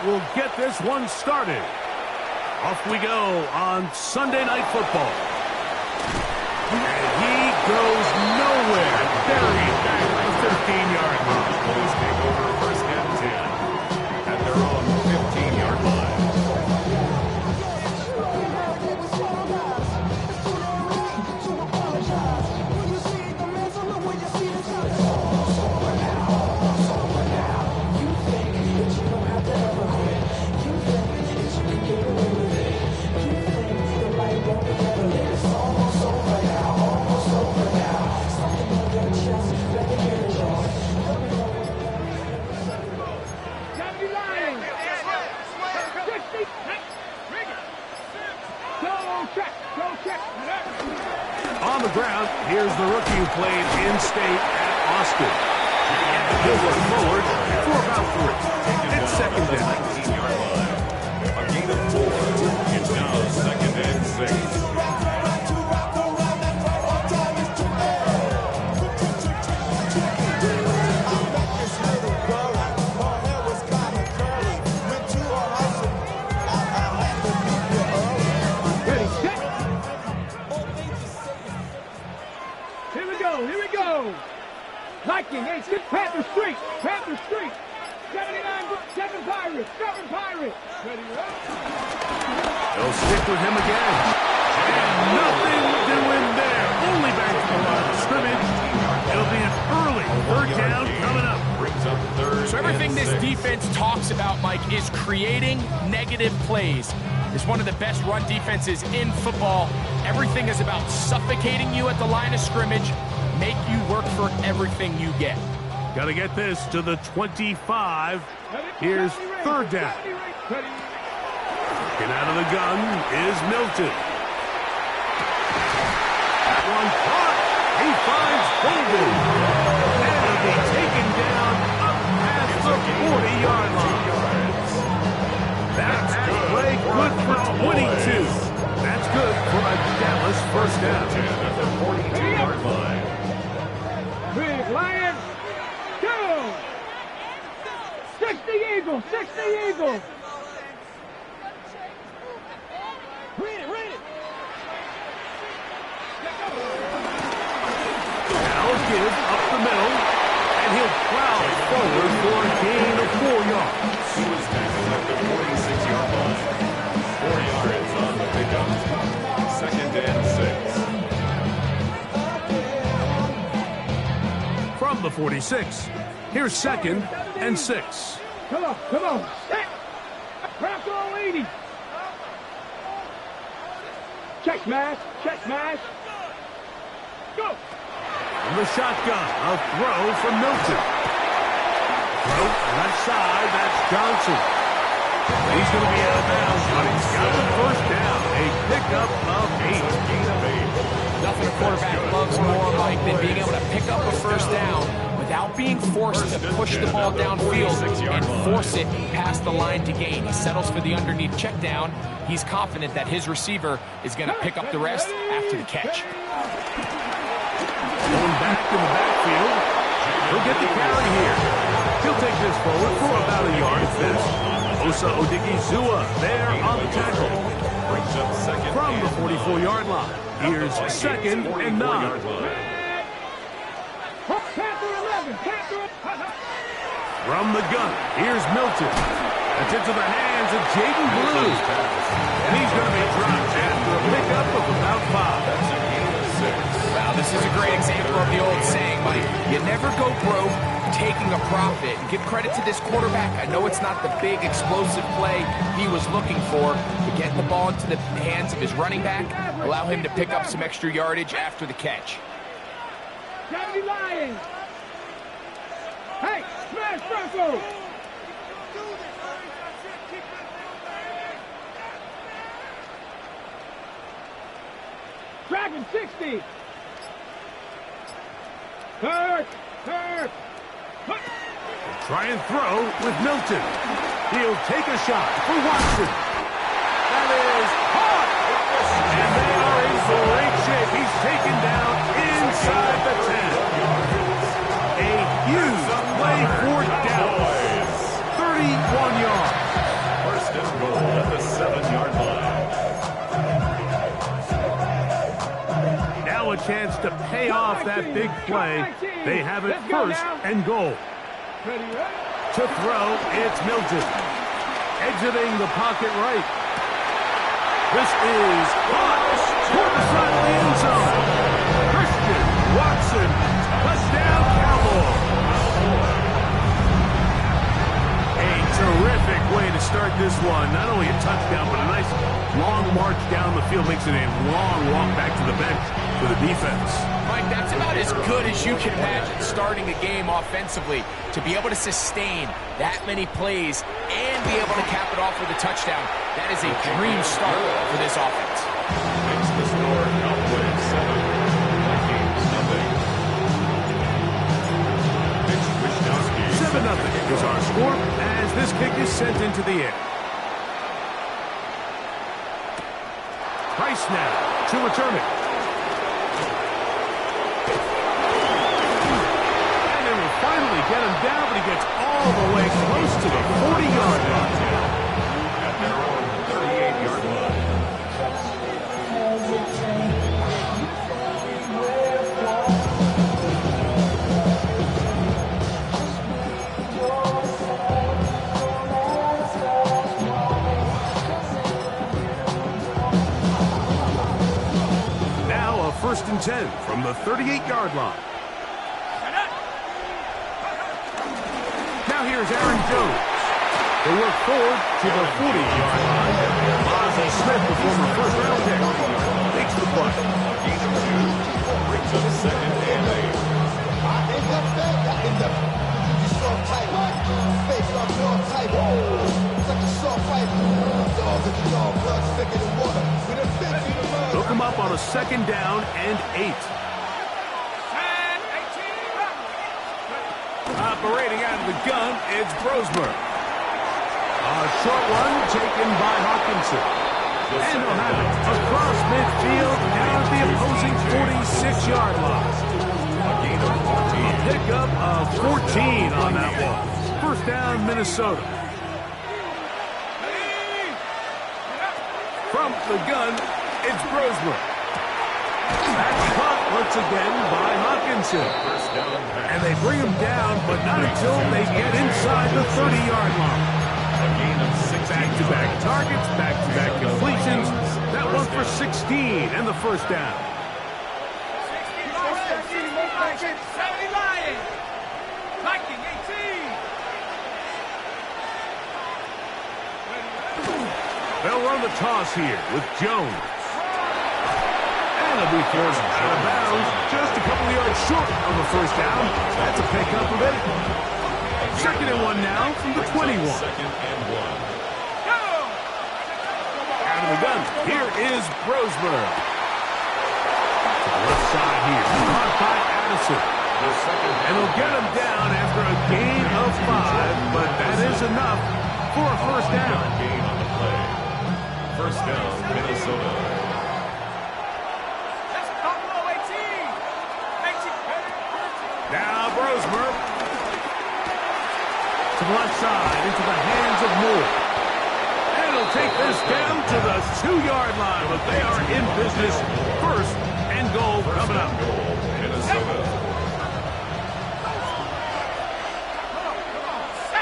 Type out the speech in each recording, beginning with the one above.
will get this one started. Off we go on Sunday Night Football. And he goes nowhere. Buried back at the 15-yard line. Bulls take over first and 10 at their own 15-yard line. On the ground, here's the rookie who played in-state at Austin. And he'll look forward for about 3. It's second down. 19-yard line. A gain of 4. It's now second and 6. Viking, hey, Panther Street, Panther Street. 79, 7 Pirates, 7 Pirates. Ready, They'll stick with him again. And nothing doing there. Only back to the line of scrimmage. It'll be an early third down coming up. Brings up third. So everything this 6. defense talks about, Mike, is creating negative plays. It's one of the best run defenses in football. Everything is about suffocating you at the line of scrimmage, make you work for everything you get. Got to get this to the 25. Here's third down. Get out of the gun is Milton. That one caught. He finds Holden. And it'll be taken down up past the 40-yard line. That pass play good for 22. That's good for a Dallas first down. At the 42-yard line. Big Lions, go! 60 Eagles, 60 Eagles. Read it, read it. Now give up the middle, and he'll plow it forward for a gain of 4 yards. He was tackled at the 46-yard line. 4 yards on the pickup. Second and 6. From the 46, here's second and 6. Come on, come on. Set. Crack all 80. Check smash, go. From the shotgun, a throw from Milton. Throw left side, that's Johnson. He's going to be out of bounds, but he's got the first down. A pickup of 8. Gain of 8. Nothing a quarterback loves more, Mike, than being able to pick up a first down without being forced to push the ball downfield and force it past the line to gain. He settles for the underneath check down. He's confident that his receiver is going to pick up the rest after the catch. Going back in the backfield. He'll get the carry here. He'll take this forward for about a yard at this. Osa Odigizua there on the tackle. Brings up second From the 44-yard line, here's second and 9. From the gun, here's Milton. That's into the hands of Jaden Blue. And he's going to be dropped after a pickup of about 5. That's a gain of 6. Wow, this is a great example of the old saying, Mike. You never go broke taking a profit. And give credit to this quarterback. I know it's not the big explosive play he was looking for, but getting the ball into the hands of his running back, allow him to pick up some extra yardage after the catch. Johnny Lions. Hey, smash Bronco. Dragon 60. Third. Try and throw with Milton. He'll take a shot for Watson. That is hot. And they are in great shape. He's taken down inside the 10. A huge play for Dallas. 31 yards. now a chance to pay off that big play. They have it first and goal. To throw, it's Milton. Exiting the pocket right. This is caught toward the side of the end zone. Christian Watson, touchdown Cowboys. A terrific way to start this one. Not only a touchdown, but a nice long march down the field. Makes it a long walk back to the bench for the defense. Mike, that's about as good as you can imagine starting a game offensively. To be able to sustain that many plays and be able to cap it off with a touchdown, that is a dream start for this offense. Makes the score Cowboys 7, Vikings nothing. Mitch Wishnowsky 7-0 is our score as this kick is sent into the air. Price now to return it. And they will finally get him down, but he gets all the way close to the 40-yard line. at their own 38-yard line. Now a 1st and 10 from the 38-yard line. Now here's Aaron Jones. They work forward to the 40-yard line. Ozzie Smith, the former first-round pick, makes the play. Gain of 2 brings up 2nd and 8. Hook him up on a 2nd down and 8. Operating out of the gun, it's Brosmer. A short one taken by Hawkinson. And they'll have it across midfield down at the opposing 46-yard line. A pickup of 14 on that one. 1st down, Minnesota. From the gun, it's Brosmer. That's caught once again by Hawkinson. And they bring him down, but not until they get inside the 30-yard line. Back-to-back targets, back-to-back completions. That one for 16 and the 1st down. They'll run the toss here with Jones. And they'll be forced out of bounds just a couple of yards short of the 1st down. That's a pickup of it. 2nd and 1 now from the 21. 2nd and 1. Out of the gun, here is Brosmer. To the left side here, caught by Addison. And they'll get him down after a gain of 5, but that is enough for a 1st down. Gain on the play. 1st down, Minnesota. Now Brosmer. To the left side, into the hands of Moore. And he'll take this down to the 2-yard line, but they are in business. 1st and goal coming up. Minnesota.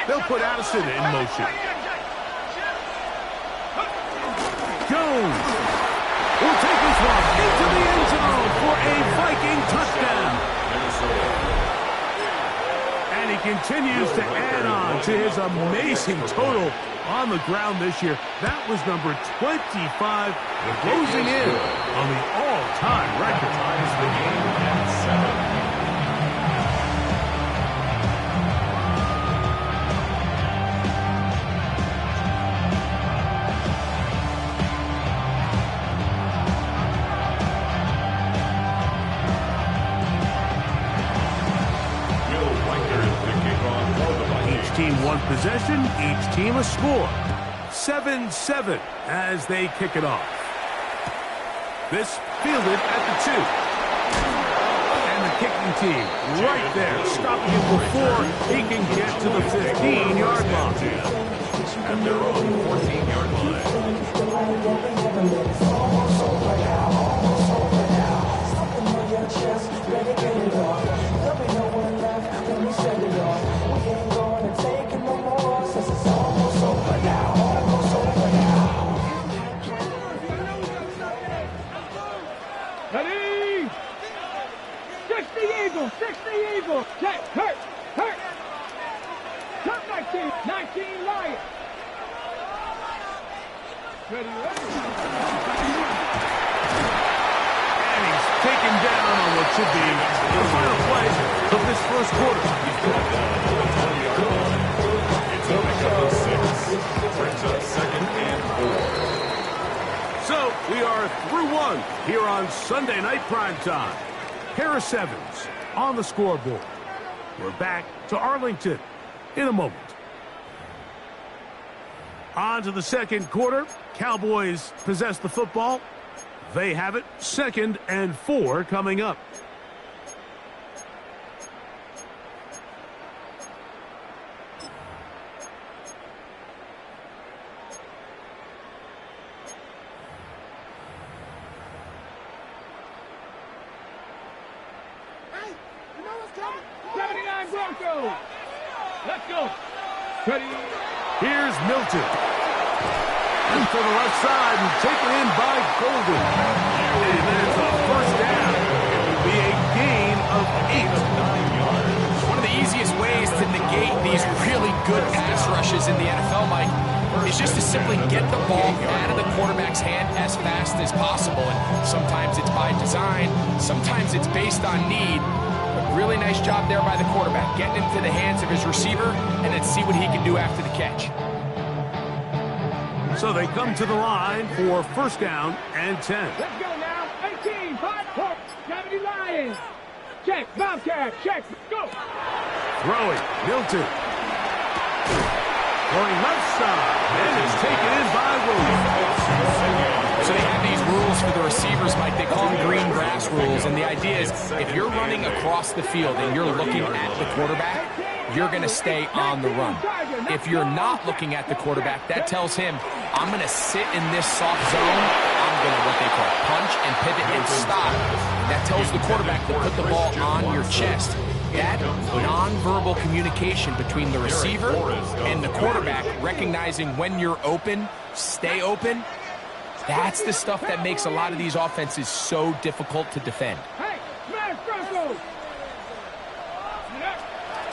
They'll put Addison in motion. Jones will take this one into the end zone for a Viking touchdown. And he continues to add on to his amazing total on the ground this year. That was number 25, closing in on the all-time record. Ties the game at 7. Team one possession, each team a score. 7-7 as they kick it off. This fielded at the 2. And the kicking team right there, stopping him before he can get to the 15-yard line. At their own 14-yard line. 60 Eagles, 60 Eagles. Check, hurt. Top 19, 19 Lions. Ready. And he's taken down on what should be the final play of this first quarter. It's a pickup of 6. Brings up 2nd and 4. So we are through one here on Sunday Night Primetime. Harris Evans on the scoreboard. We're back to Arlington in a moment. On to the second quarter. Cowboys possess the football. They have it. 2nd and 4 coming up. Hey, you know what's coming? 79 Broncos. Let's go. Ready. Here's Milton. And to the left side and taken in by Golden. And there's a first down. It will be a gain of 8. 9 yards. One of the easiest ways to negate these really good pass rushes in the NFL, Mike, is just to simply get the ball out of the quarterback's hand as fast as possible. And sometimes it's by design, sometimes it's based on need. A really nice job there by the quarterback, getting into the hands of his receiver and then see what he can do after the catch. So they come to the line for first down and 10. Let's go now. 18, 5, 4, 70 Lions. Check, Bobcat, check, go. Throwing, Milton. Going left side. And it's taken in by Williams. So they have these rules for the receivers, Mike. They call them green grass rules. And the idea is if you're running across the field and you're looking at the quarterback, you're going to stay on the run. If you're not looking at the quarterback, that tells him, I'm going to sit in this soft zone. I'm going to what they call punch and pivot and stop. That tells the quarterback to put the ball on your chest. That nonverbal communication between the receiver and the quarterback, recognizing when you're open, stay open, that's the stuff that makes a lot of these offenses so difficult to defend. Hey, smash Broncos.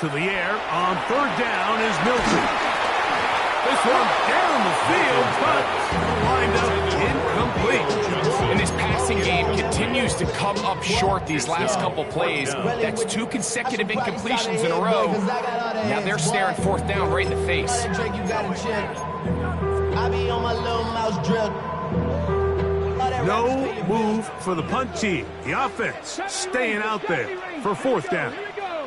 To the air on third down is Milton. This one down the field, but lined up incomplete. And this passing game continues to come up short these last couple plays. That's 2 consecutive incompletions in a row. Now they're staring fourth down right in the face. No move for the punt team. The offense staying out there for fourth down. Here we go.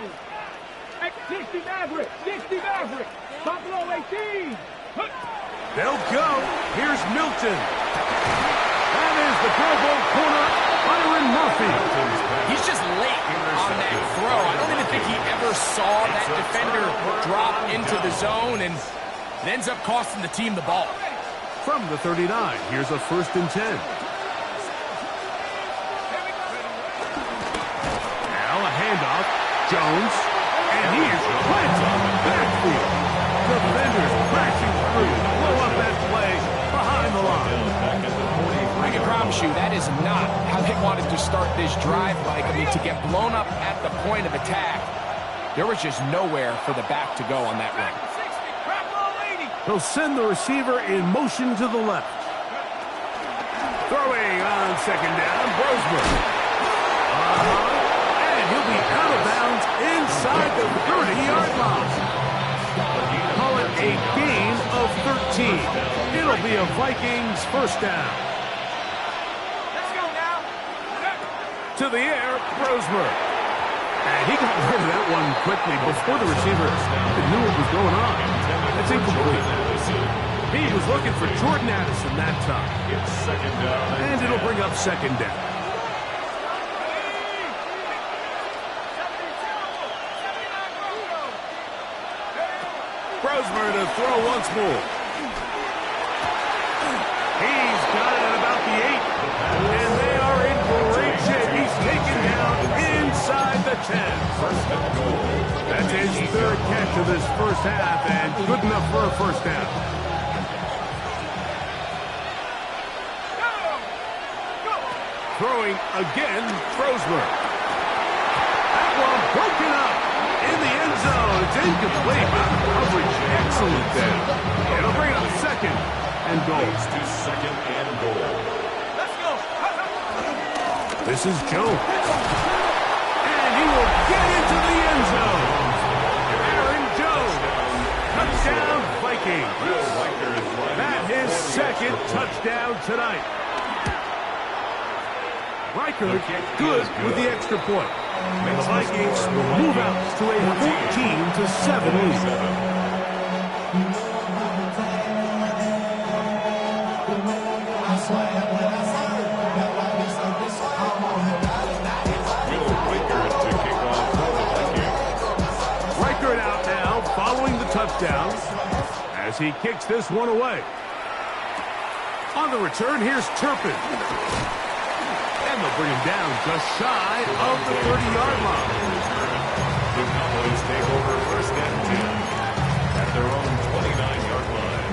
60 Maverick, 60 Maverick. Buffalo 18. They'll go. Here's Milton. That is the Pro Bowl corner, Byron Murphy. He's just late on that throw. I don't even think he ever saw that defender drop into the zone, and it ends up costing the team the ball. From the 39, here's a 1st and 10. Now a handoff. Jones. And he is planted in the backfield. Defenders crashing through. Blow up that play behind the line. I can promise you that is not how they wanted to start this drive, Mike. I mean, to get blown up at the point of attack, there was just nowhere for the back to go on that run. He'll send the receiver in motion to the left. Throwing on second down, Brosman. And he'll be out of bounds inside the 30-yard line. Call it a gain of 13. It'll be a Vikings first down. Let's go now. To the air, Brosman. And he got rid of that one quickly before the receiver knew what was going on. That's incomplete. He was looking for Jordan Addison that time. It's 2nd down. And it'll bring up 2nd down. Brosmer to throw once more. He's got it at about the 8. And they are in great shape. He's taken down inside the 10. That's his 3rd catch of this first half, and good enough for a first down. Throwing again, Brosmer. That one broken up in the end zone. It's incomplete. Coverage excellent there. It'll bring up second and goal. Leads to second and goal. This is Jones. And he will get into the end zone. Aaron Jones. Touchdown, Vikings. That is second touchdown tonight. Riker good with the extra point. The Vikings move out to a 14-7 lead. Riker out now following the touchdown as he kicks this one away. On the return, here's Turpin. And they'll bring him down just shy of the 30-yard line. The Cowboys take over first and 10 at their own 29-yard line.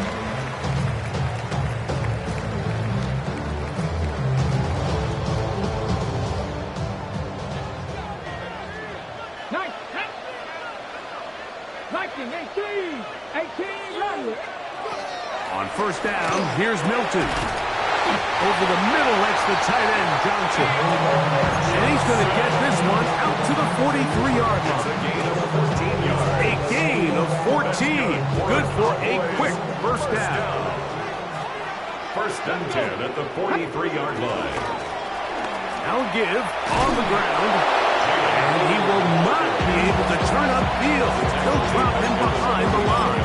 Nice. Viking 18 run. On first down, here's Milton. Over the middle, it's the tight end, Johnson. And he's going to get this one out to the 43-yard line. A gain of 14. Good for a quick first down. First and 10 at the 43-yard line. Now give on the ground. And he will not be able to turn upfield. He'll drop him behind the line.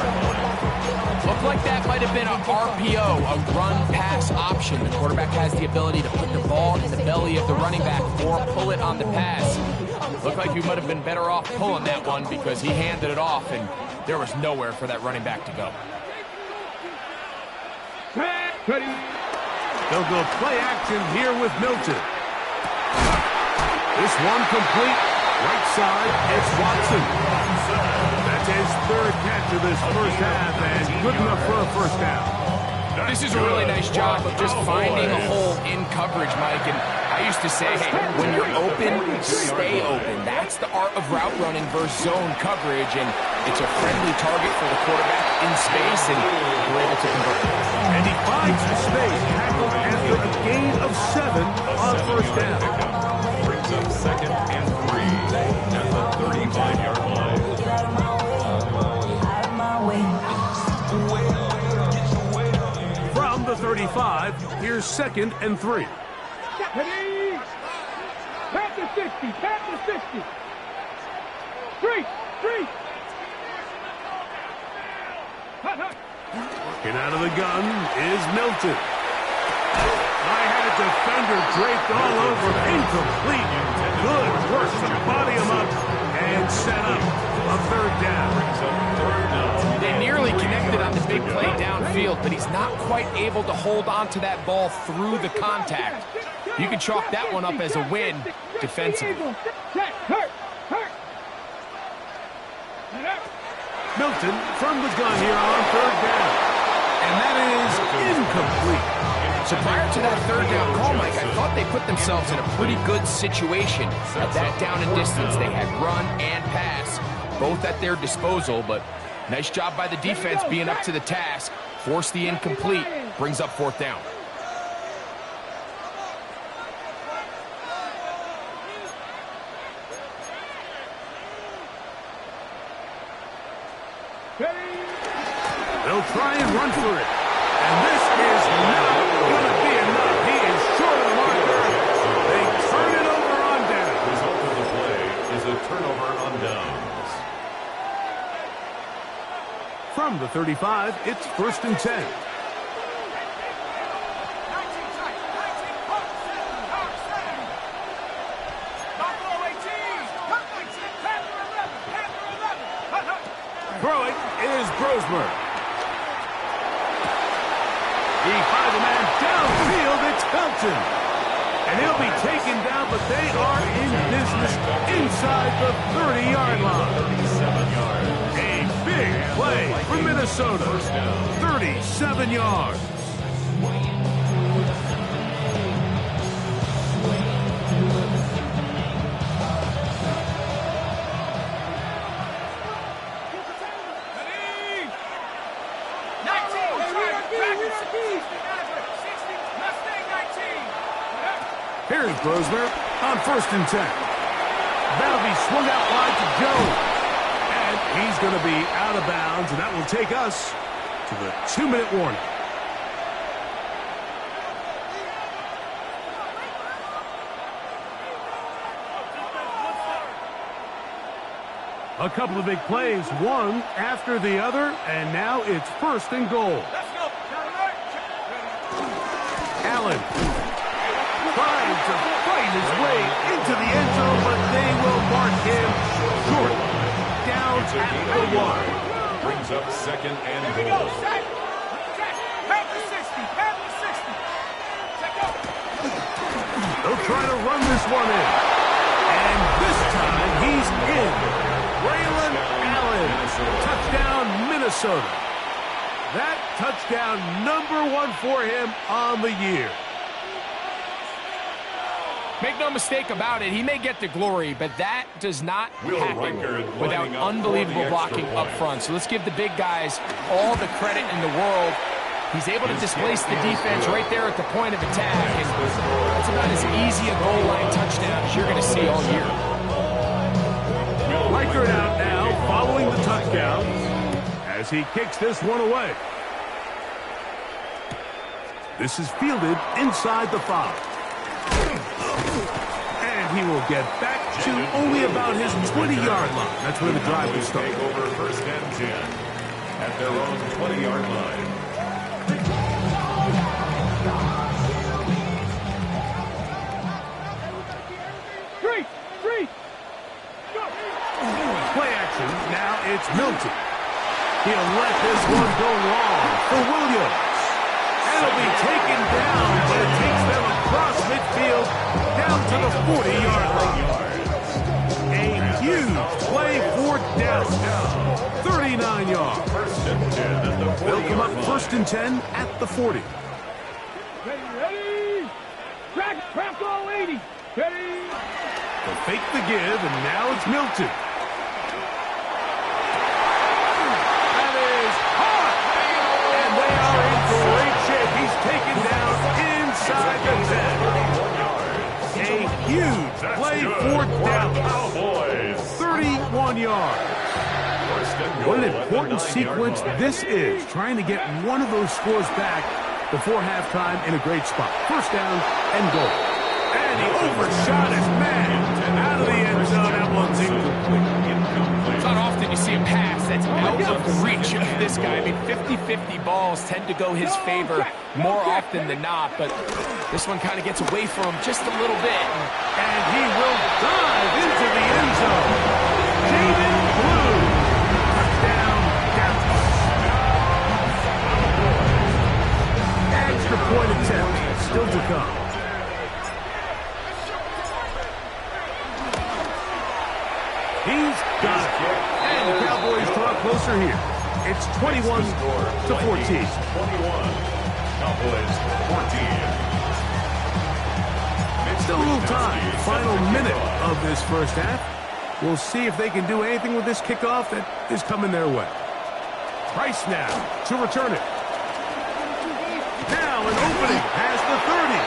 Looked like that might have been an RPO, a run-pass option. The quarterback has the ability to put the ball in the belly of the running back or pull it on the pass. Looked like you might have been better off pulling that one because he handed it off, and there was nowhere for that running back to go. They'll go play action here with Milton. This one complete. Right side, it's Watson. That's his third catch of this first half, and good enough for a first down. This is a really nice job of just finding a hole in coverage, Mike. And I used to say, hey, when you're open, stay open. That's the art of route running versus zone coverage, and it's a friendly target for the quarterback in space, and we're able to convert. And he finds the space, tackled after a gain of 7 on first down. Brings up second and 3 at the 35-yard line. From the 35, here's second and 3. Panther 60, Panther 60. Three. Working out of the gun is Milton. I had a defender draped all over. Incomplete. Good work to body him up and set up a third down. They nearly connected on the big play downfield, but he's not quite able to hold on to that ball through the contact. You can chalk that one up as a win defensively. Milton from the gun here on third down. And that is incomplete. So prior to that third down call, Mike, I thought they put themselves in a pretty good situation at that down and distance. They had run and pass, both at their disposal, but nice job by the defense being up to the task. Force the incomplete, brings up fourth down. They'll try and run for it. And this is not going to be enough. He is short of the marker. They turn it over on down. The result of the play is a turnover on downs. From the 35, it's first and 10. Throwing is Brosmer. He finds a man downfield. It's Felton. And he'll be taken down, but they are in business inside the 30-yard line. 37 yards. A big play for Minnesota. 37 yards. Brosmer on 1st and 10. That'll be swung out wide to Jones. And he's going to be out of bounds, and that will take us to the 2-minute warning. A couple of big plays, one after the other, and now it's 1st and goal. Allen trying to fight his way into the end zone, but they will mark him short. Down at the 1. Brings up 2nd and Here we go, goal. set. Check. Panther 60. Panther 60. Check out. They'll try to run this one in. And this time he's in. Braylon Allen. Touchdown, Minnesota. That touchdown #1 for him on the year. Make no mistake about it, he may get the glory, but that does not happen without unbelievable blocking up front. So let's give the big guys all the credit in the world. He's able to displace the defense right there at the point of attack, and it's about as easy a goal line touchdown as you're going to see all year. Reichert out now, following the touchdown, as he kicks this one away. This is fielded inside the 5. And he will get back to only about his 20-yard line. That's where the drive will start. Take over 1st and 10 at their own 20-yard line. Three. Play action. Now it's Milton. He'll let this one go long for Williams. And it'll be taken down, but it takes them across midfield down to the 40-yard line. A huge play for Dallas. 39 yards. 1st and 10 at the 40-yard They'll come up line. 1st and 10 at the 40. Ready. Crack all 80. Ready. They'll fake the give, and now it's Milton. That is hot. And they are in great shape. He's taken down inside the 10. A huge play for Dallas. Cowboys. 31 yards. What an important sequence this is, trying to get one of those scores back before halftime in a great spot. 1st down and goal. And he overshot his man out of the end zone. That one's incomplete. It's not often you see a pass that's out of the reach of this guy. I mean, 50-50 balls tend to go his favor more often than not, but this one kind of gets away from him just a little bit. And he will dive into the end zone. Jaden Blue. Touchdown, Dallas. Extra point attempt still to come. He's got it. And the Cowboys draw closer here. It's 21 to 14. 21. Cowboys 14. Still a little time. Final minute of this 1st half. We'll see if they can do anything with this kickoff that is coming their way. Price now to return it. Now an opening past the 30.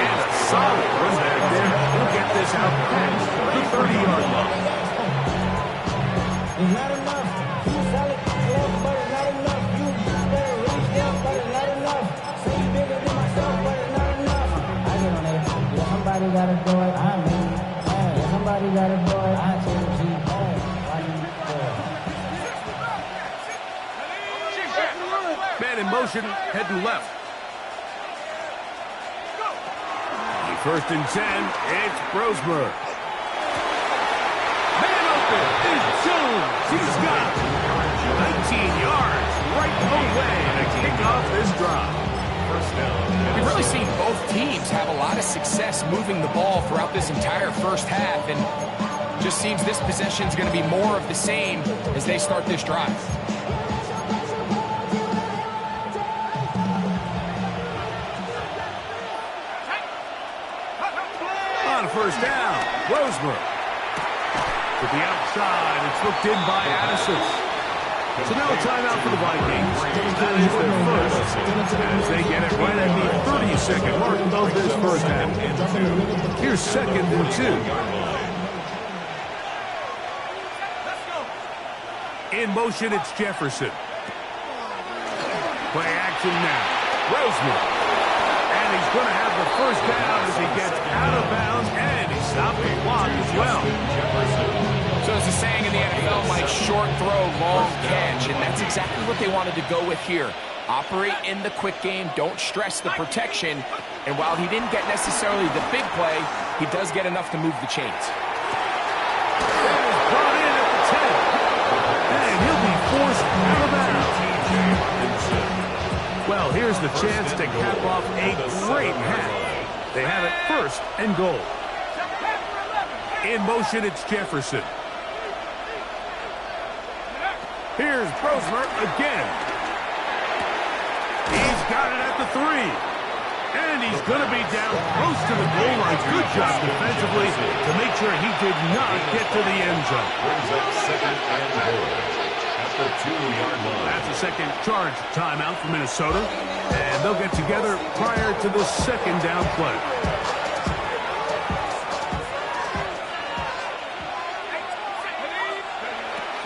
And a solid run back there. We'll get this out past the 30-yard line. It's not enough. You solid, but it's not enough. You better reach out, but it's not enough. Say you bigger than myself, but it's not enough. I get on it. Yeah, somebody gotta do it. I mean, yeah, somebody gotta do it. I say the G. Man in motion, heading left. 1st and 10, it's Brosmer. Man open is Jones. He's got 19 yards right away to kick off this drive. 1st down. We've really seen both teams have a lot of success moving the ball throughout this entire 1st half, and just seems this possession is going to be more of the same as they start this drive. On 1st down, Brosmer. To the outside, it's looked in by Addison. So now a timeout for the Vikings. That is their first, as they get it right at the 30-second mark of this first half. Here's 2nd and 2. In motion, it's Jefferson. Play action now. Roseman. And he's going to have the first down as he gets out of bounds, and he stopped the clock as well. So as the saying in the NFL, Mike, short throw, long catch, and that's exactly what they wanted to go with here. Operate in the quick game, don't stress the protection, and while he didn't get necessarily the big play, he does get enough to move the chains. Brought in at the 10, and he'll be forced out of bounds. Well, here's the chance to cap off a great half. They have it 1st and goal. In motion, it's Jefferson. Here's Brosmer again. He's got it at the 3. And he's going to be down close to the goal line. Good job defensively to make sure he did not get to the end zone. Brings up 2nd and goal at the 2-yard line. That's a second charge timeout for Minnesota. And they'll get together prior to the 2nd down play.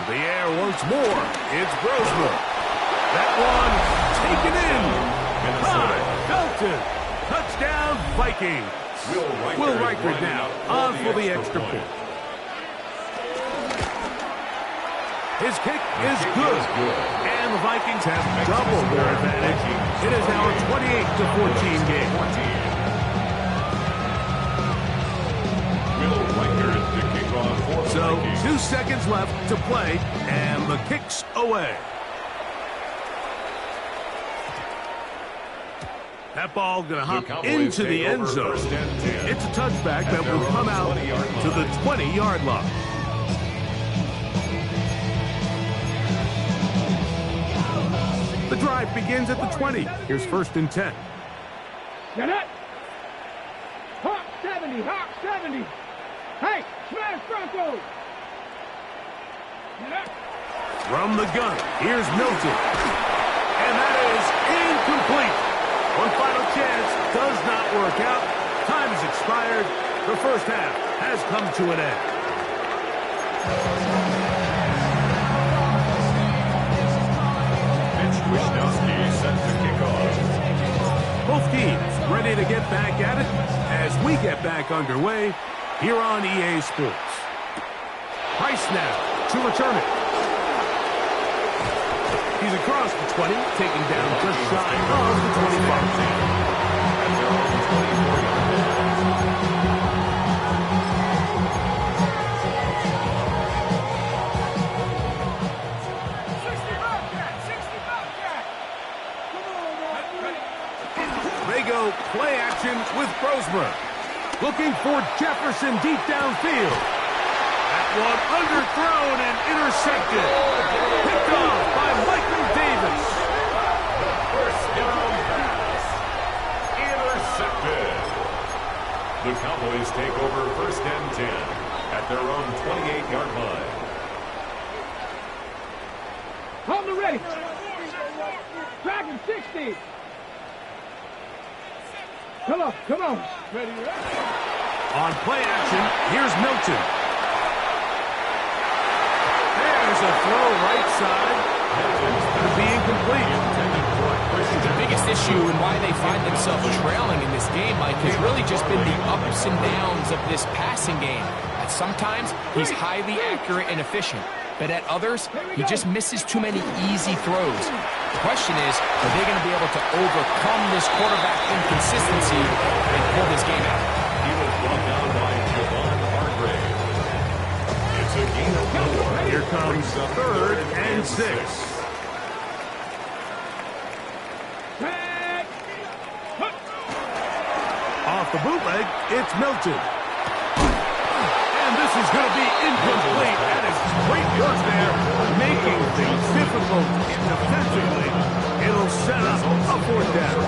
The air once more. It's Brosmer. That one taken in. High, Felton. Touchdown, Vikings. Will Riker now on for the extra point. His kick is good. And the Vikings have doubled their advantage. It is now a 28-14 game. Will Riker to kick off for the So, Vikings. 2 seconds left to play, and the kick's away. That ball going to hop into the end zone. It's a touchback that will come out to the 20-yard line. The drive begins at the 20. Here's 1st and 10. Get it. Hawk 70, Hawk 70. Hey, smash Broncos. Get it. From the gun, here's Milton. And that is incomplete. One final chance does not work out. Time has expired. The first half has come to an end. Mitch Wishnowsky set to kick off. Both teams ready to get back at it as we get back underway here on EA Sports. Price now to return it. He's across the 20, taking down just shy of the 25. They go play action with Brosmer. Looking for Jefferson deep downfield. That one underthrown and intercepted. Picked off by Michael Davis. First down pass. Intercepted. The Cowboys take over 1st and 10 at their own 28-yard line. Hold the ready. Dragon 60. Come on, come on. Ready, ready. On play action, here's Milton. There's a throw right side. It's going to be incomplete. The biggest issue and why they find themselves trailing in this game, Mike, has really just been the ups and downs of this passing game. At sometimes, he's highly accurate and efficient, but at others, he just misses too many easy throws. The question is, are they going to be able to overcome this quarterback inconsistency and pull this game out? He was brought down by Javon Hargrave. It's a gain of 4. Here comes 3rd and 6. Off the bootleg, it's Milton. And this is going to be incomplete. That is great work there, making things difficult defensively. It'll set up a 4th down.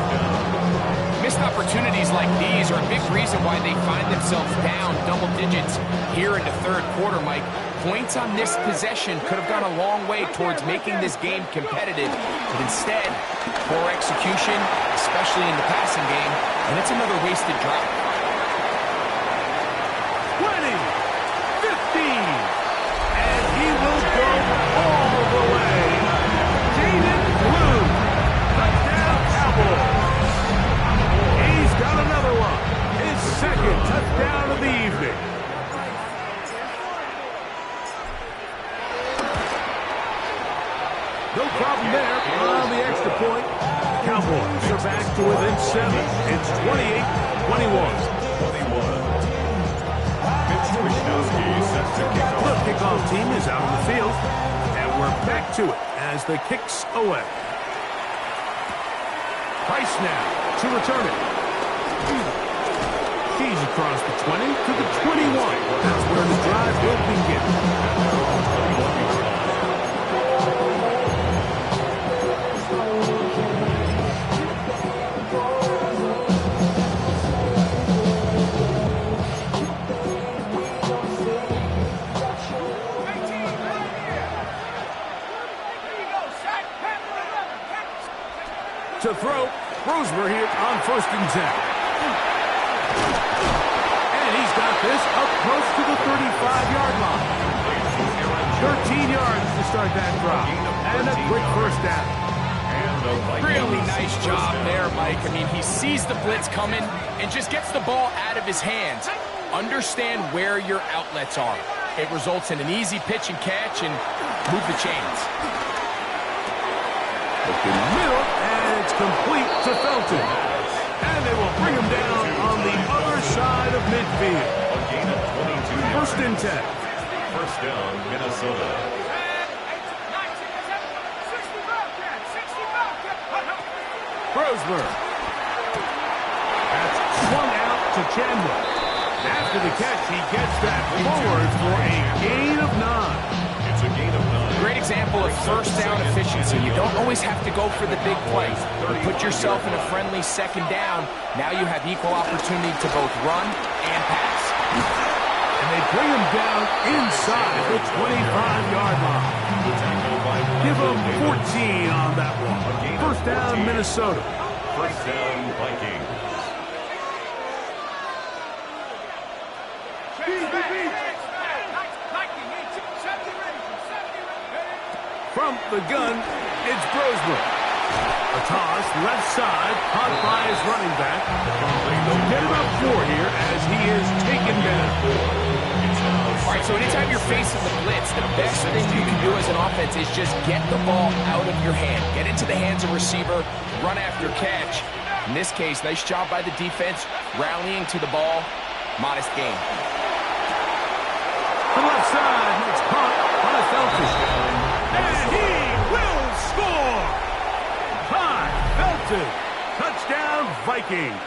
Missed opportunities like these are a big reason why they find themselves down double digits here in the 3rd quarter, Mike. Points on this possession could have gone a long way towards making this game competitive, but instead, poor execution, especially in the passing game, and it's another wasted drive. 20, 15, and he will go all the way. Jaden Blue, touchdown Cowboys. He's got another one, his second touchdown of the evening. No problem there on the extra point. Cowboys are back to within 7. It's 28-21. The kickoff team is out on the field, and we're back to it as the kicks away. Price now to return it. He's across the 20 to the 21. That's where the drive will begin. To throw, Rosemer here on 1st and 10. And he's got this up close to the 35-yard line. 13 yards to start that drive. And a quick first down. Really nice job there, Mike. I mean, he sees the blitz coming and just gets the ball out of his hands. Understand where your outlets are. It results in an easy pitch and catch and move the chains. In the middle, and it's complete to Felton. And they will bring him down on the other side of midfield. A gain of 22 yards. 1st and 10. First down, Minnesota. Rosemer. That's swung out to Chandler. After the catch, he gets that forward for a gain of 9. It's a gain of 9. Great example of first down efficiency. You don't always have to go for the big play. You put yourself in a friendly second down. Now you have equal opportunity to both run and pass. And they bring him down inside the 25-yard line. Give him 14 on that one. First down, Minnesota. First down, Vikings. From the gun, it's Brosmer. A toss, left side, caught by his running back. They'll get him up 4 here as he is taken down. All right, so anytime you're facing the blitz, the best thing you can do as an offense is just get the ball out of your hand. Get into the hands of receiver, run after catch. In this case, nice job by the defense, rallying to the ball. Modest gain. The left side, it's caught by Felton. And he will score! By Felton. Touchdown, Vikings.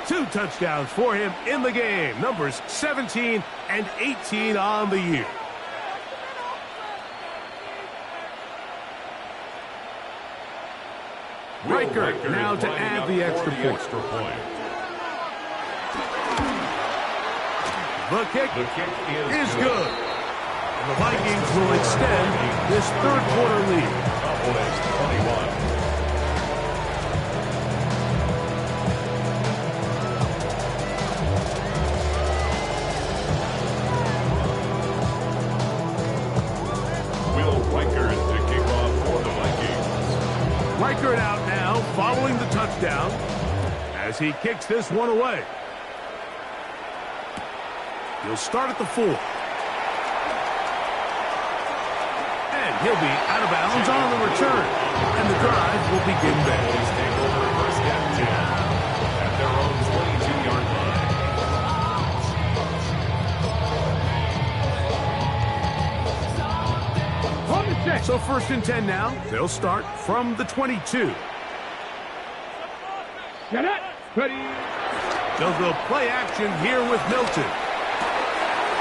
2 touchdowns for him in the game. Numbers 17 and 18 on the year. Riker now to add the extra point. The kick is good. And the Vikings will extend this third-quarter lead. Cowboys 21. Reichert out now, following the touchdown, as he kicks this one away. He'll start at the 4. And he'll be out of bounds on the return. And the drive will begin there. Take over first down 10 at their own 22-yard line. So 1st and 10 now. They'll start from the 22. Get it. Ready. They'll go play action here with Milton.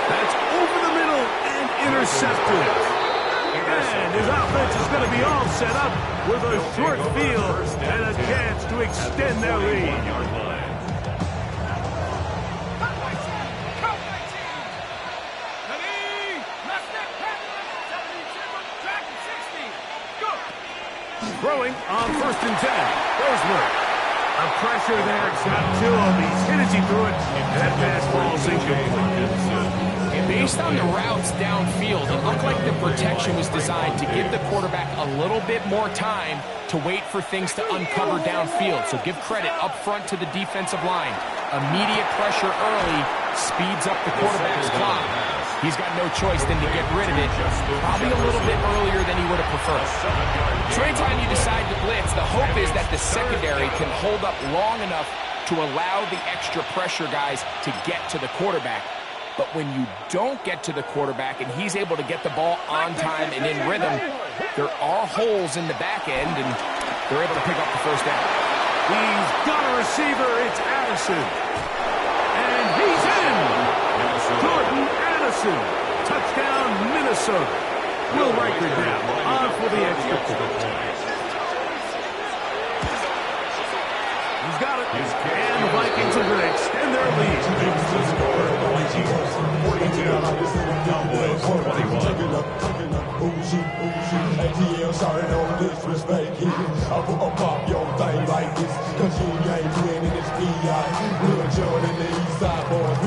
That's over the middle and intercepted. And his offense is going to be all set up with a short field and a chance to extend their lead. Throwing on 1st and 10. Roseman. A pressure there. Got to him. He's hit as he threw it. And that fastball is incomplete. Based on the routes downfield, it looked like the protection was designed to give the quarterback a little bit more time to wait for things to uncover downfield. So give credit up front to the defensive line. Immediate pressure early speeds up the quarterback's clock. He's got no choice than to get rid of it, probably a little bit earlier than he would have preferred. So anytime you decide to blitz, the hope is that the secondary can hold up long enough to allow the extra pressure guys to get to the quarterback. But when you don't get to the quarterback and he's able to get the ball on time and in rhythm, there are holes in the back end, and they're able to pick up the first down. He's got a receiver. It's Addison. And he's in. Jordan Addison. Touchdown, Minnesota. Will Riker down. On for the extra point. He's got it. And the Vikings are going to extend their lead. Cowboys 21. ATL started on disrespect. I put a pop your thing like this, cause you ain't winning this PI. We're joining the East Side boys,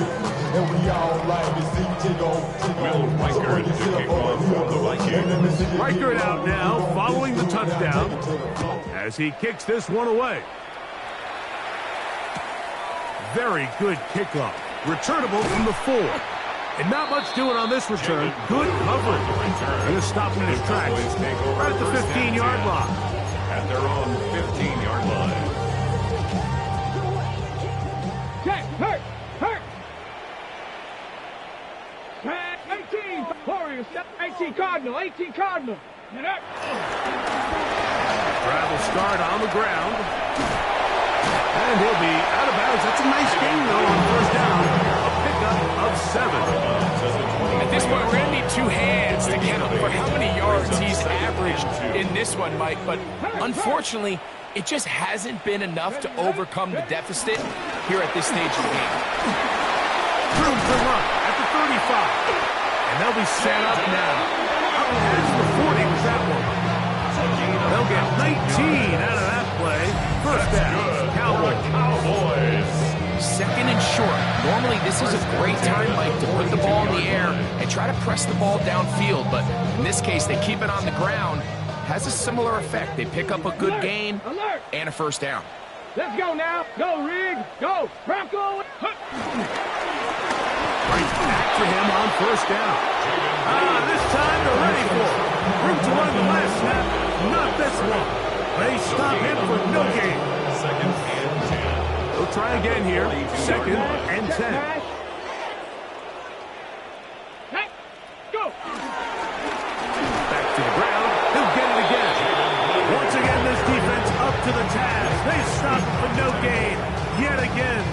and we all like to see Tigo. Will Riker to kick off from the Vikings. Riker out now, following the touchdown, as he kicks this one away. Very good kickoff. Returnable from the 4. And not much doing on this return. Good coverage. Going to stop him in his tracks right at the 15-yard line. At their own 15-yard line. Check, hurt. Tag, 18, Warriors, 18 Cardinal, 18 Cardinal. Get up. Travel start on the ground. And he'll be out of bounds. That's a nice gain, though, on 1st down. A pickup of 7. At this point, we're going to need 2 hands to count for how many yards he's averaged in this one, Mike. But unfortunately, it just hasn't been enough to overcome the deficit here at this stage of the game. Room to run at the 35. And they'll be set up now. Up past the 40 with that one. They'll get 19 out of that play. 1st down, Cowboys. 2nd and short. Normally, this is a great time, Mike, to put the ball in the air and try to press the ball downfield. But in this case, they keep it on the ground. Has a similar effect. They pick up a good gain and a 1st down. Let's go now. Go, Rig. Go. Bronco. Right back to him on 1st down. This time they're ready for it. Room to run the last snap. Not this one. They stop him for no gain. 2nd and 10. They'll try again here. 2nd and 10. Hey, go. Back to the ground. He'll get it again. Once again, this defense up to the task. They stop him for no gain. Yet again.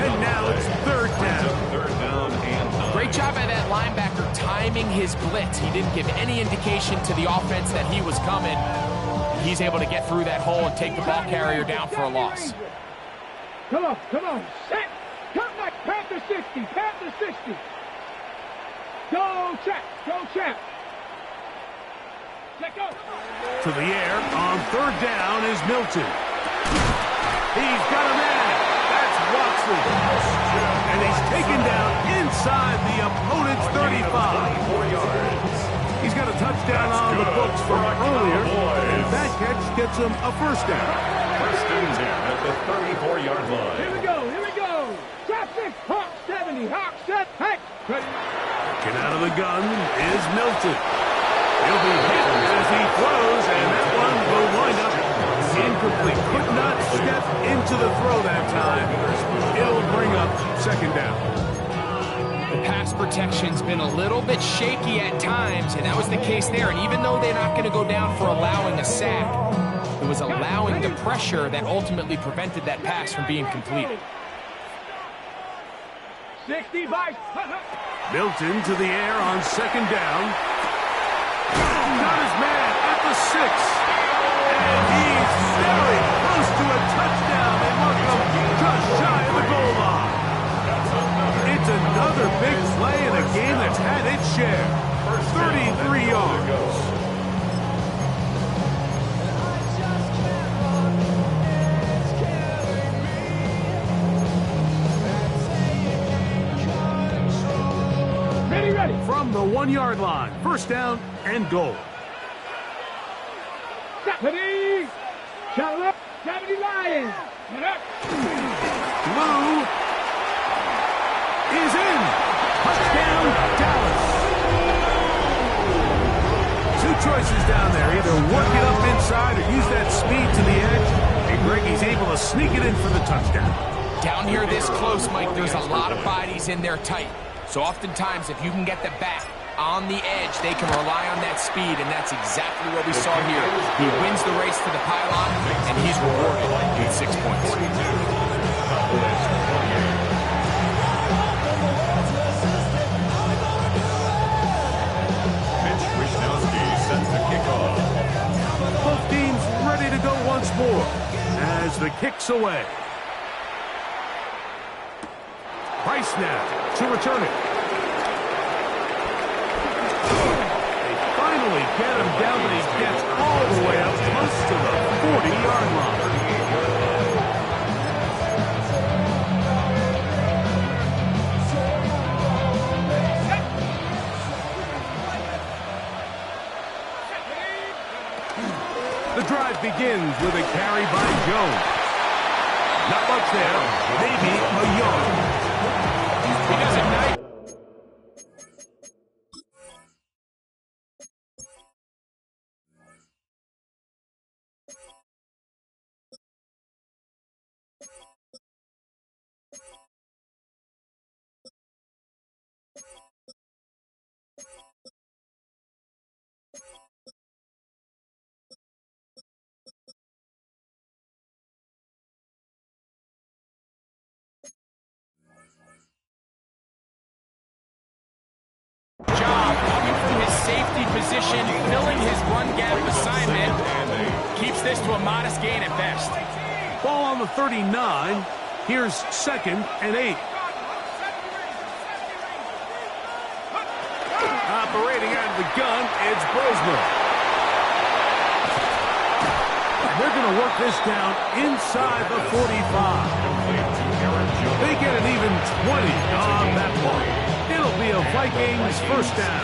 And now it's 3rd down. 3rd down and 9. Great job by that linebacker timing his blitz. He didn't give any indication to the offense that he was coming. He's able to get through that hole and take the ball carrier down for a loss. Come on. Set. Come back. Panther 60. Panther 60. Go, Champ. Let go. To the air on 3rd down is Milton. He's got a man. That's Watson. And he's taken down inside the opponent's 35. 4 yards. He's got a touchdown on the books from earlier. And that catch gets him a 1st down. 1st and 10 at the 34-yard line. Here we go. Traffic. Hawk 70. Hawk set. Heck. Getting out of the gun is Milton. He'll be hit as he throws, and that one will wind up incomplete. Could not step into the throw that time. It'll bring up 2nd down. The pass protection's been a little bit shaky at times, and that was the case there. And even though they're not going to go down for allowing a sack, it was allowing the pressure that ultimately prevented that pass from being completed. 60 by. Milton to the air on 2nd down. Got his man at the 6. And he's very close to a touchdown. They mark him just shy of the goal line. It's another big play in a game that's had its share. 33 yards. ready. From the 1 yard line. First down and goal. Deputy. Shut up. Deputy Lions. Get up. Blue is in. Touchdown, Dallas. Two choices down there. Either work it up inside or use that speed to the edge. And Greggy's able to sneak it in for the touchdown. Down here this close, Mike, there's a lot of bodies in there tight. So oftentimes, if you can get the back on the edge, they can rely on that speed, and that's exactly what we saw here. He wins the race to the pylon, and he's rewarded with 6 points. Mitch Wishnowsky sets the kickoff. Both teams ready to go once more as the kick's away. Price now to return it. They finally get him down, but he gets all the way up close to the 40-yard line. The drive begins with a carry by Jones. Not much there, maybe a yard. He does it nice. Job coming from his safety position, filling his run gap assignment. Keeps this to a modest gain at best. Ball on the 39. Here's 2nd and 8. Operating out of the gun, it's Brosmer. And they're going to work this down inside the 45. They get an even 20 on that point. It'll be a Vikings first down.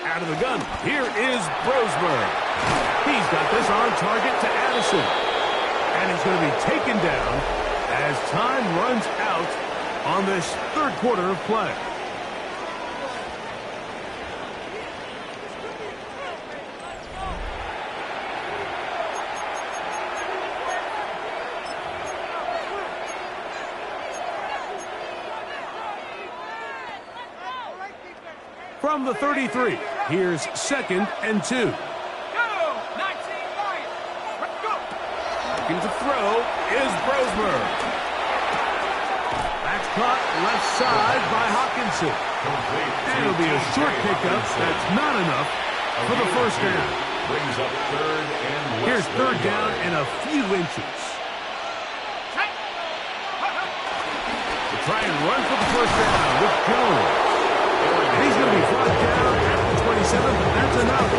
Out of the gun, here is Brosmer. He's got this on target to Addison. And he's going to be taken down as time runs out on this third quarter of play. From the 33, here's 2nd and 2. Looking to throw is Brosmer. That's caught left side by Hawkinson. And it'll be a short pickup. That's not enough for the first down. Brings up 3rd and less. Here's 3rd down and a few inches. To try and run for the first down with Jones. And he's going to be brought down at the 27, but that's enough.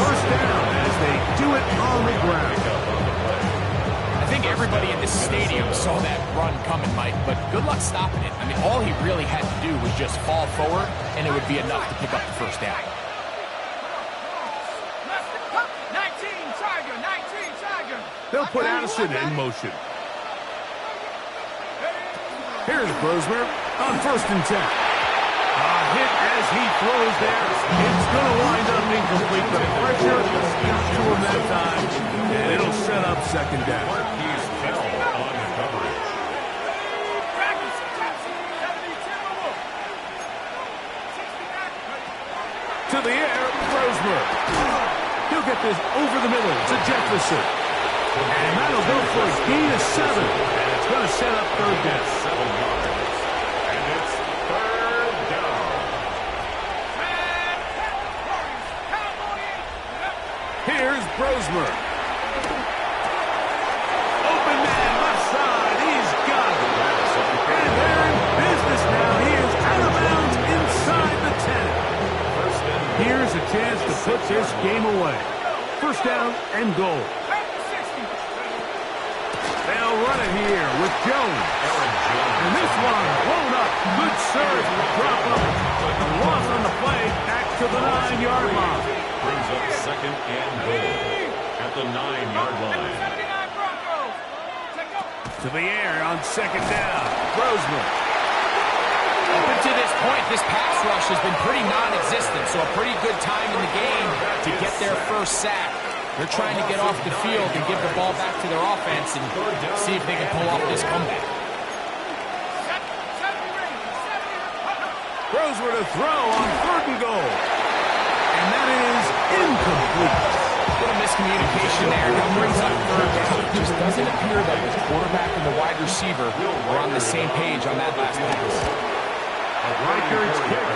First down as they do it on the ground. I think everybody in this stadium saw that run coming, Mike, but good luck stopping it. I mean, all he really had to do was just fall forward, and it would be enough to pick up the first down. 19 Tiger. They'll put Addison in motion. Here's Brosmer on 1st and 10. A hit as he throws there. It's going to wind up incomplete. The pressure got to him that time, and it'll set up 2nd down. Marquise fell on the coverage. To the air, Brosmer. He'll get this over the middle to Jefferson. And that'll go for a gain of 7. And it's going to set up 3rd down. 7 yards. And it's 3rd down. Here's Brosmer. Open man, left side. He's got it. And they're in business now. He is out of bounds inside the 10. Here's a chance to put this game away. First down and goal. They'll run it here with Jones. And this one blown up. Good surge will drop up. The loss on the play back to the 9-yard line. Brings up second and goal at the 9-yard line. To the air on second down. Roseman. Up until this point, this pass rush has been pretty non-existent, so a pretty good time in the game to get their first sack. They're trying to get off the field and give the ball back to their offense and see if they can pull off this comeback. Throws were to throw on 3rd and goal. And that is incomplete. A little miscommunication there. Now brings up 3rd down. It just doesn't appear that the quarterback and the wide receiver are on the same page on that last pass. Reichardt's kick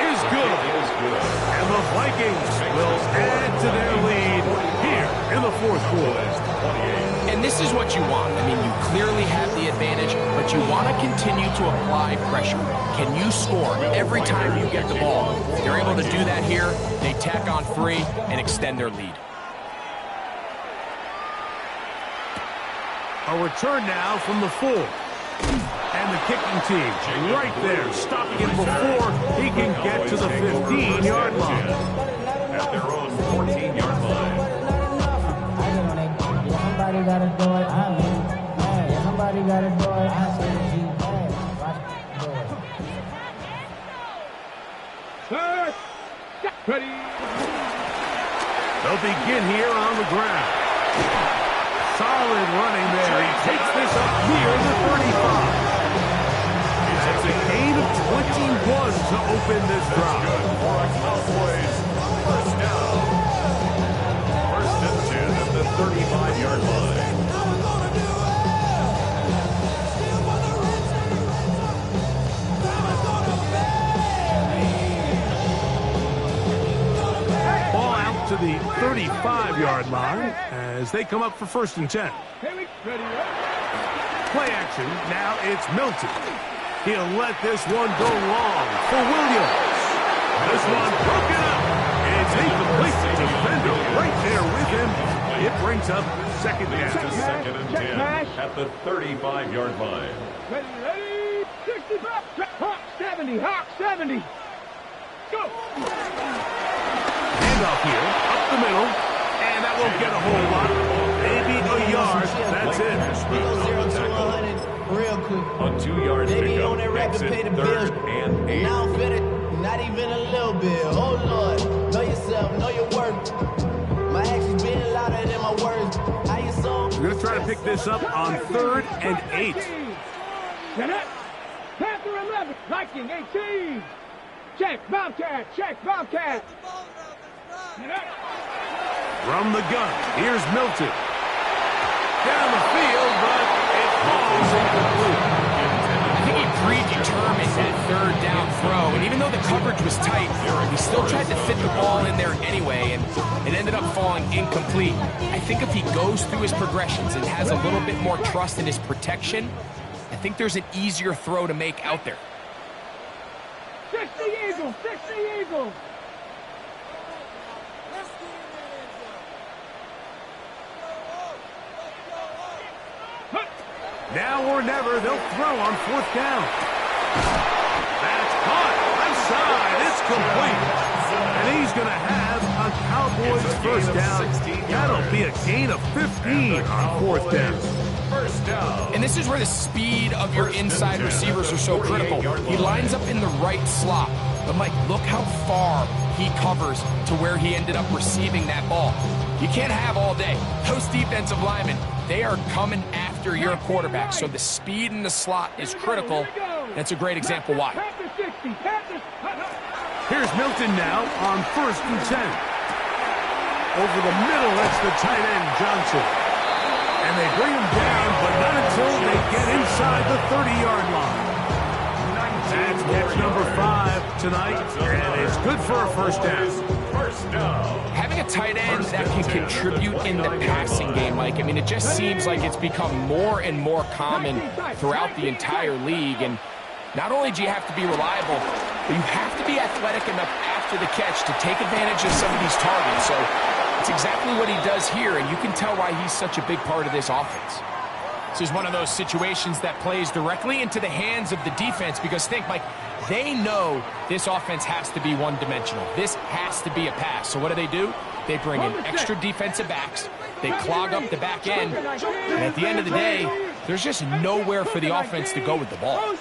is good. And the Vikings will add to their lead here in the 4th quarter. And this is what you want. I mean, you clearly have the advantage, but you want to continue to apply pressure. Can you score every time you get the ball? They're able to do that here. They tack on 3 and extend their lead. A return now from the 4. And the kicking team right there, stopping him before he can get to the 15-yard line. At their own 14-yard line. Somebody gotta do it. I mean, hey, somebody gotta do it. I say the G. Hey, watch it. Third. Ready. They'll begin here on the ground. Solid running there. He takes this up near the 35. That's a gain of 21 to open this drive. For a Cowboys first down. 1st and 10 at the 35-yard line. Ball out to the 35-yard line as they come up for 1st and 10. Play action. Now it's Milton. He'll let this one go long for Williams. This one broken up. It's incomplete. The defender right there with him. It brings up 2nd down. To 2nd and 10 at the 35-yard line. Ready. 65. Hawk 70. Hawk 70. Go. Handoff here. Up the middle. And that won't get a whole lot. Maybe a yard. That's it. Real quick. A 2-yard They be on pickup that makes rapid it pay the bills. 3rd and 8. Now I'm fitted, not even a little bit. Oh Lord, know yourself, know your worth. My actions being louder than my words. How you so? We're going to try to pick this up on 3rd and 8. Set up. Panther 11. Viking 18. Check Bobcat. Check Bobcat. Set up. From the gun, here's Milton. Down the field, but it falls incomplete. I think he predetermined that 3rd down throw, and even though the coverage was tight, he still tried to fit the ball in there anyway, and it ended up falling incomplete. I think if he goes through his progressions and has a little bit more trust in his protection, I think there's an easier throw to make out there. 60 Eagles. 60 Eagles. Now or never, they'll throw on 4th down. That's caught. Outside. It's complete. And he's going to have a Cowboys first down. That'll be a gain of 15 on 4th down. First down. And this is where the speed of your inside receivers are so critical. He lines up in the right slot. But, Mike, look how far he covers to where he ended up receiving that ball. You can't have all day. Those defensive linemen, they are coming after your quarterback. So the speed in the slot is critical. That's a great example why. Here's Milton now on 1st and 10. Over the middle, that's the tight end, Johnson. And they bring him down, but not until they get inside the 30-yard line. That's catch number 5 tonight, and it's good for a first down. Having a tight end that can contribute in the passing game, Mike, I mean, it just seems like it's become more and more common throughout the entire league. And not only do you have to be reliable, but you have to be athletic enough after the catch to take advantage of some of these targets. So it's exactly what he does here, and you can tell why he's such a big part of this offense. This is one of those situations that plays directly into the hands of the defense because think, Mike, they know this offense has to be one-dimensional. This has to be a pass. So what do? They bring in extra defensive backs. They clog up the back end. And at the end of the day, there's just nowhere for the offense to go with the ball.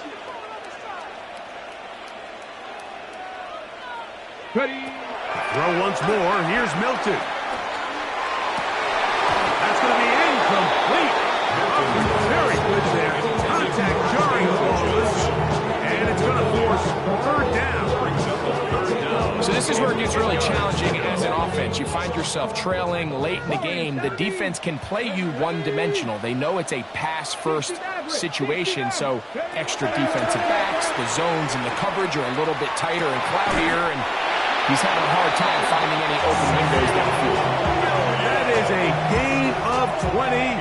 Ready. Throw once more. Here's Milton. That's going to be incomplete. Very good there. Contact jarring the ball loose. And it's going to force third down. So this is where it gets really challenging as an offense. You find yourself trailing late in the game. The defense can play you one-dimensional. They know it's a pass-first situation, so extra defensive backs, the zones and the coverage are a little bit tighter and cloudier, and he's having a hard time finding any open windows downfield. That is a gain of 20.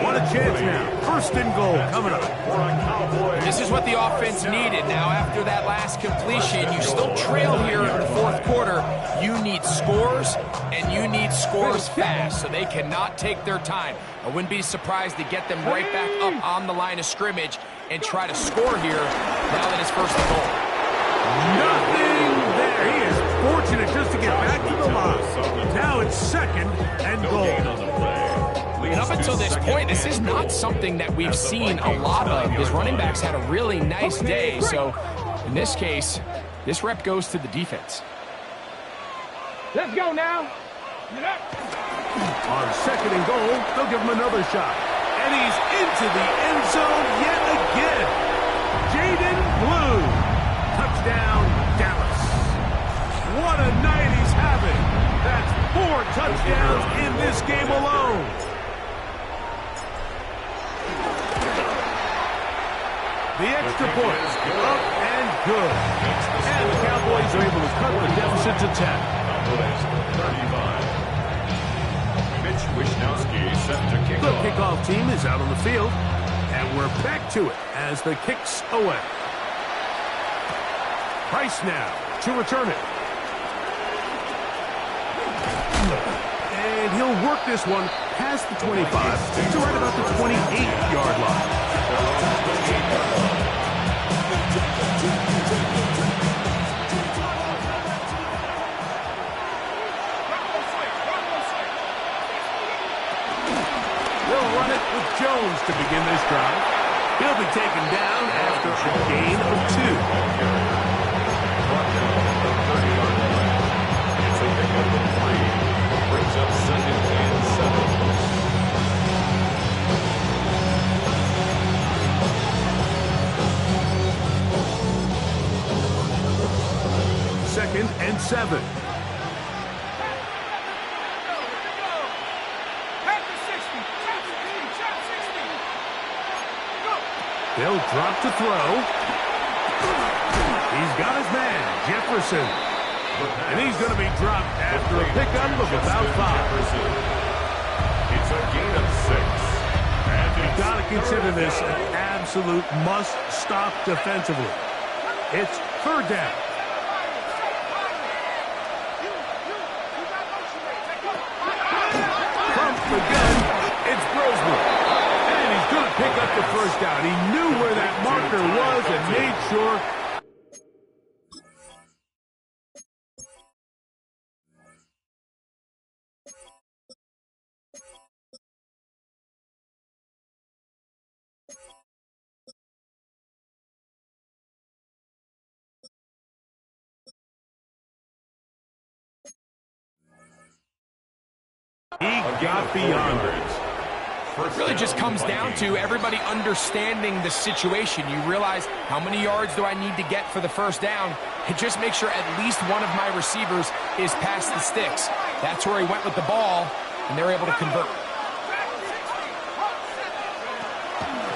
What a chance now. First and goal coming up. This is what the offense needed. Now, after that last completion, you still trail here in the fourth quarter. You need scores, and you need scores fast, so they cannot take their time. I wouldn't be surprised to get them right back up on the line of scrimmage and try to score here now that it's first and goal. Nothing there. He is fortunate just to get back to the line. Now it's second and goal. And up until this point, this is not something that we've seen a lot of. His running backs had a really nice day. So in this case, this rep goes to the defense. Let's go now. On second and goal, they'll give him another shot. And he's into the end zone yet again. Jaden Blue. Touchdown, Dallas. What a night he's having. That's 4 touchdowns in this game alone. The extra point, up and good. And the Cowboys are able to cut the deficit to 10. Cowboys 35. Mitch Wishnowsky set to kick The off. kickoff team is out on the field, and we're back to it as the kick's away. Price now to return it. And he'll work this one past the 25 to right about the 28-yard line. They'll run it with Jones to begin this drive. He'll be taken down after a gain of 2. Brings up second and 7. Second and 7. They'll drop to throw. He's got his man, Jefferson. And he's going to be dropped after a pickup of about 5. It's a gain of 6. And You've got to consider this an absolute must-stop defensively. It's third down. From the gun, it's Brosman. And he's going to pick up the first down. He knew where that marker was and made sure. He got beyond it. It really just comes down to everybody understanding the situation. You realize how many yards do I need to get for the first down, and just make sure at least one of my receivers is past the sticks. That's where he went with the ball, and they're able to convert.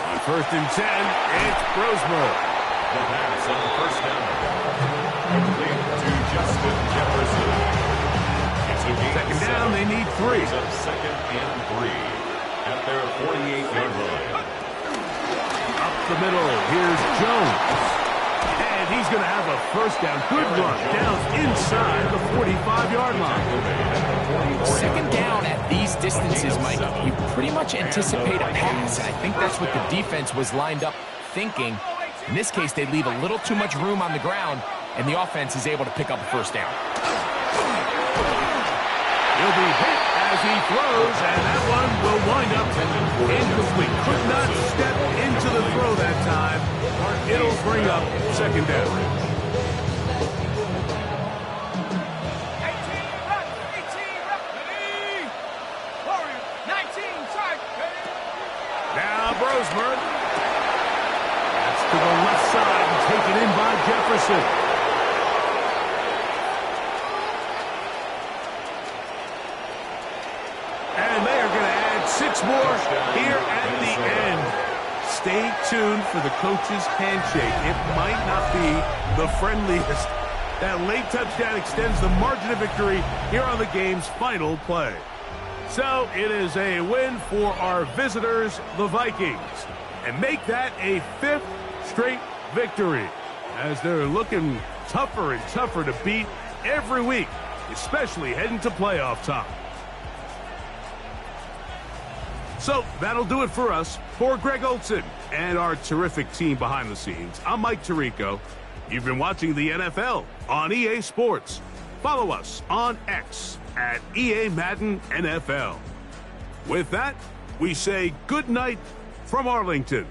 On first and 10, it's Brosmer. The pass on first down. Complete to Justin Jefferson. It's a gain Second of down, 7. they need 3. Brings up second and 3 at their 48-yard line. Up the middle, here's Jones. And And he's going to have a first down. Good run. Down inside the 45-yard line. Second down at these distances, Mike, you pretty much anticipate a pass. And I think that's what the defense was lined up thinking. In this case, they leave a little too much room on the ground, and the offense is able to pick up a first down. He'll be hit as he throws, and that one will wind up incomplete. Could not step into the throw that time. It'll bring up second down. 18, ready. Warrior, 19, side. Now Brosmer. That's to the left side and taken in by Jefferson. And they are going to add 6 more here at the end. Stay tuned for the coach's handshake. It might not be the friendliest. That late touchdown extends the margin of victory here on the game's final play. So it is a win for our visitors, the Vikings, and make that a 5th straight victory as they're looking tougher and tougher to beat every week, especially heading to playoff time. So that'll do it for us. For Greg Olson and our terrific team behind the scenes, I'm Mike Tirico. You've been watching the NFL on EA Sports. Follow us on X at EA Madden NFL. With that, we say good night from Arlington.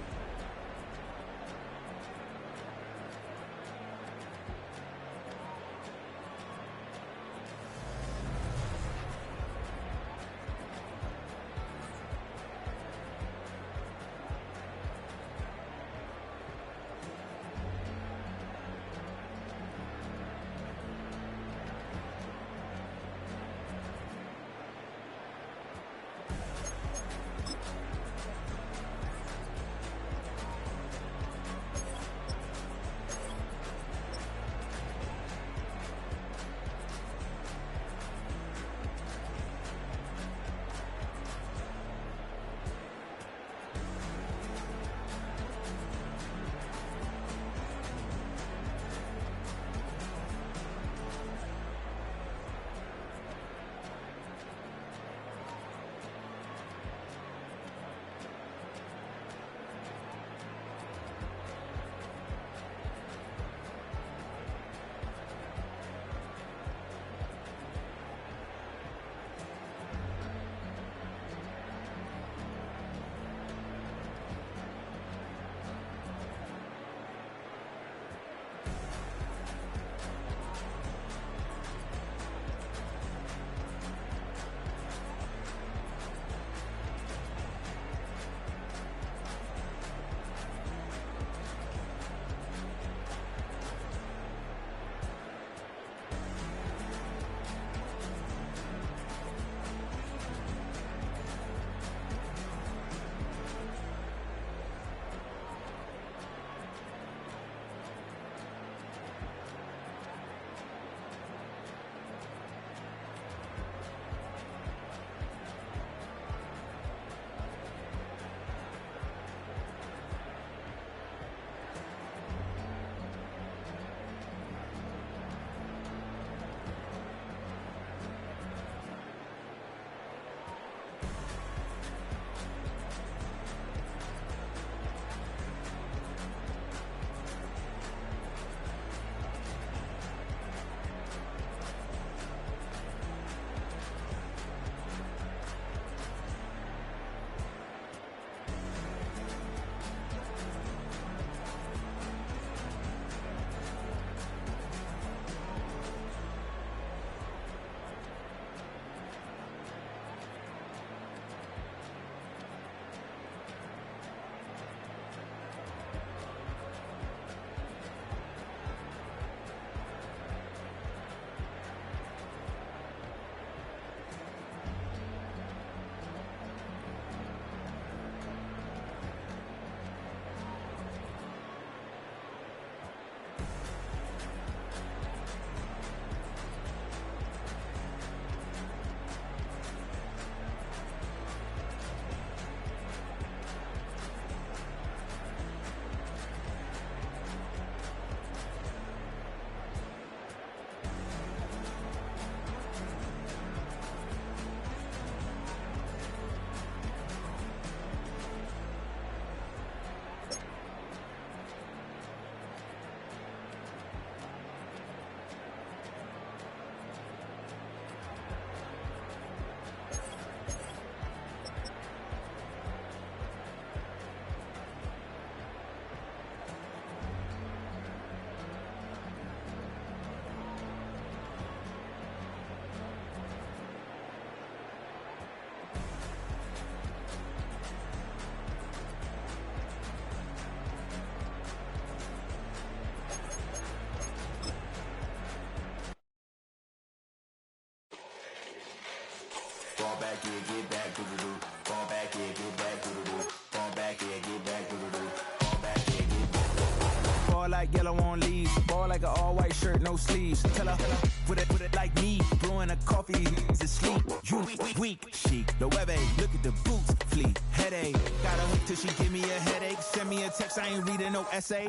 back, yeah, get back, doo-doo-doo. Fall back, yeah, get back, doo-doo-doo. Fall back, yeah, get back, doo-doo-doo. Fall back, yeah, get back. Ball like yellow on leaves. Ball like an all-white shirt, no sleeves. Tell her, put it like me. Blowing a coffee, he's asleep. You weak, chic. The webby, look at the boots, fleet. Headache, gotta wait till she give me a headache. Send me a text, I ain't reading no essay.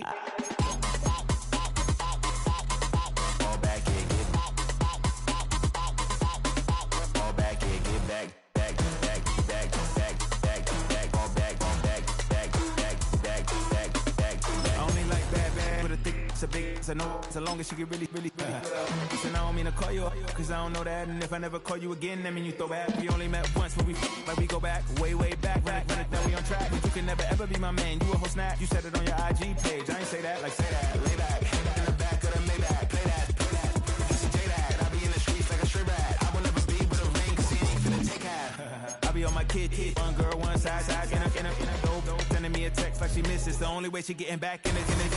Fall back, yeah, get back. Fall back, yeah, get back. Back, back, back, back, back, back. Fall back, back, back, back, back, back, back. I only like bad, but a thick, it's a big, it's a no, so long as she get really Listen, I don't mean to call you up, cause I don't know that. And if I never call you again, that mean you throw back. We only met once, when we like we go back, way back. Run it, then we on track. But you can never ever be my man, you a whole snap. You said it on your IG page, I ain't say that, like say that. Lay back, in the back of the Maybach, play that. Just J that, I be in the streets like a stray rat. I will never be with a ring, cause he ain't finna take half. I be on my kid, one girl, one side, in a dope. Sending me a text like she misses. The only way she getting back in it.